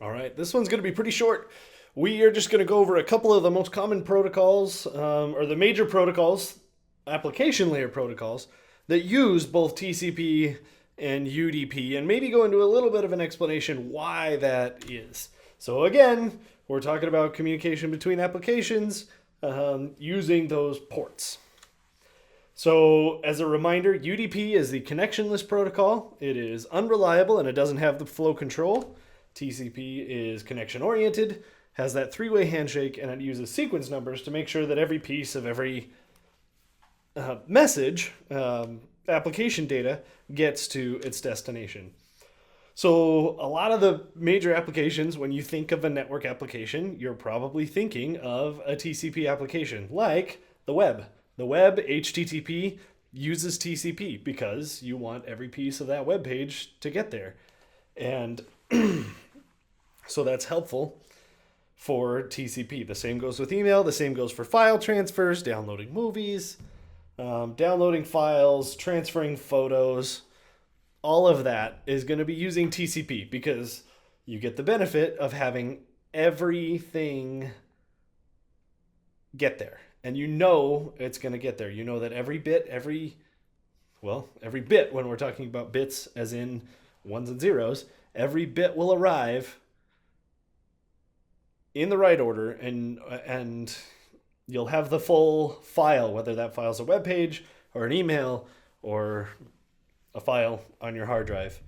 All right, this one's going to be pretty short. We are just going to go over a couple of the most common protocols, or the major protocols, application layer protocols, that use both TCP and UDP, and maybe go into a little bit of an explanation why that is. So, again, we're talking about communication between applications using those ports. So, as a reminder, UDP is the connectionless protocol. It is unreliable and it doesn't have the flow control. TCP is connection oriented, has that three-way handshake, and it uses sequence numbers to make sure that every piece of every message, application data, gets to its destination. So, a lot of the major applications, when you think of a network application, you're probably thinking of a TCP application, like the web. The web, HTTP, uses TCP because you want every piece of that web page to get there. And so that's helpful for TCP. The same goes with email, the same goes for file transfers, downloading movies, downloading files, transferring photos. All of that is going to be using TCP because you get the benefit of having everything get there. And you know it's going to get there. You know that every bit when we're talking about bits as in ones and zeros, every bit will arrive in the right order, and you'll have the full file, whether that file's a web page or an email or a file on your hard drive.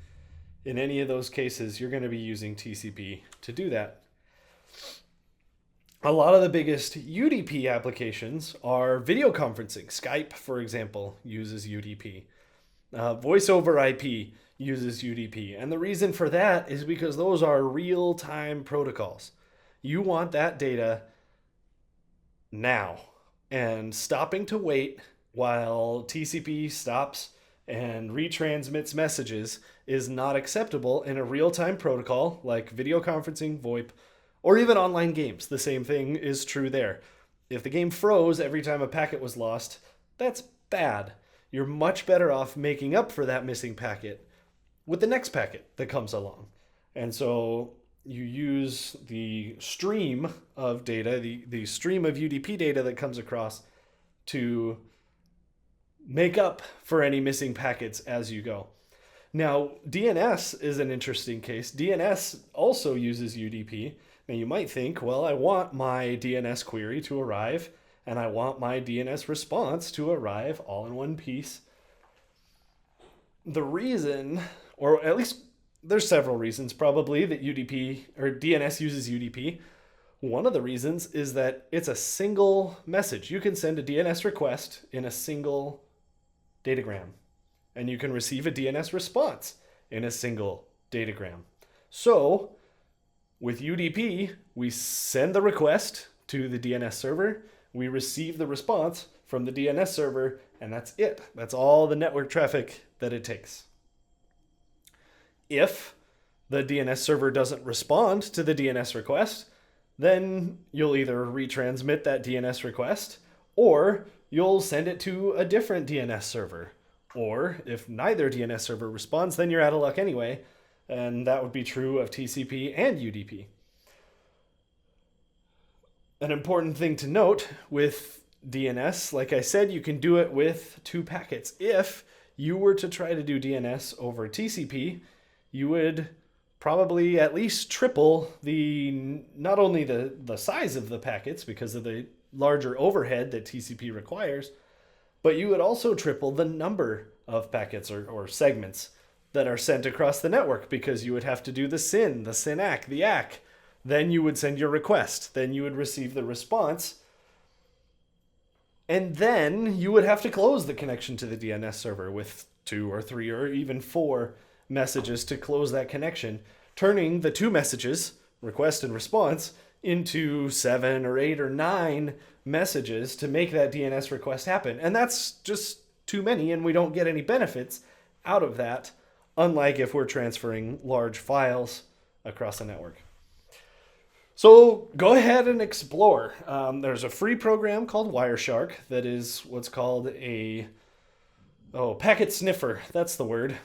In any of those cases, you're going to be using TCP to do that. A lot of the biggest UDP applications are video conferencing. Skype, for example, uses UDP. Voice over IP uses UDP. And the reason for that is because those are real-time protocols. You want that data now. And stopping to wait while TCP stops and retransmits messages is not acceptable in a real-time protocol like video conferencing, VoIP, or even online games. The same thing is true there. If the game froze every time a packet was lost, that's bad. You're much better off making up for that missing packet with the next packet that comes along. And so you use the stream of data, the stream of UDP data that comes across to make up for any missing packets as you go. Now, DNS is an interesting case. DNS also uses UDP. Now, you might think, well, I want my DNS query to arrive and I want my DNS response to arrive all in one piece. The reason, or at least there's several reasons probably that UDP or DNS uses UDP. One of the reasons is that it's a single message. You can send a DNS request in a single datagram, and you can receive a DNS response in a single datagram. So, with UDP, we send the request to the DNS server, we receive the response from the DNS server, and that's it. That's all the network traffic that it takes. If the DNS server doesn't respond to the DNS request, then you'll either retransmit that DNS request or you'll send it to a different DNS server. Or if neither DNS server responds, then you're out of luck anyway. And that would be true of TCP and UDP. An important thing to note with DNS, like I said, you can do it with two packets. If you were to try to do DNS over TCP, you would probably at least triple not only the size of the packets because of the larger overhead that TCP requires, but you would also triple the number of packets or segments that are sent across the network because you would have to do the SYN, the SYN-ACK, the ACK. Then you would send your request. Then you would receive the response. And then you would have to close the connection to the DNS server with 2 or 3 or even 4 messages to close that connection, turning the 2 messages, request and response, into 7 or 8 or 9 messages to make that DNS request happen. And that's just too many, and we don't get any benefits out of that, unlike if we're transferring large files across the network. So go ahead and explore. There's a free program called Wireshark that is what's called a packet sniffer. That's the word.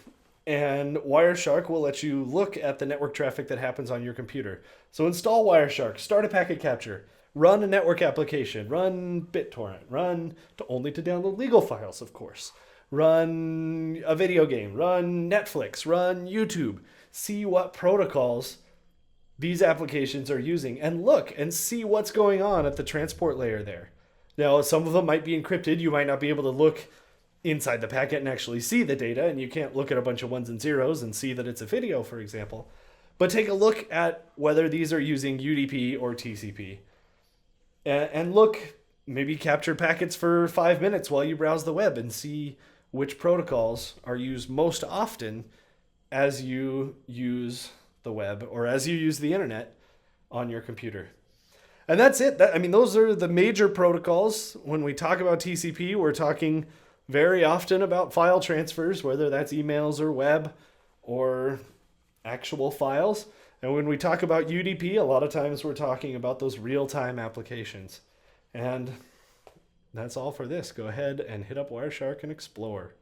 And Wireshark will let you look at the network traffic that happens on your computer. So install Wireshark, start a packet capture, run a network application, run BitTorrent, run only to download legal files, of course. Run a video game, run Netflix, run YouTube. See what protocols these applications are using and look and see what's going on at the transport layer there. Now, some of them might be encrypted. You might not be able to look inside the packet and actually see the data, and you can't look at a bunch of ones and zeros and see that it's a video, for example. But take a look at whether these are using UDP or TCP. And look, maybe capture packets for 5 minutes while you browse the web and see which protocols are used most often as you use the web or as you use the internet on your computer. And that's it. Those are the major protocols. When we talk about TCP, we're talking very often about file transfers, whether that's emails or web or actual files. And when we talk about UDP, a lot of times we're talking about those real-time applications. And that's all for this. Go ahead and hit up Wireshark and explore.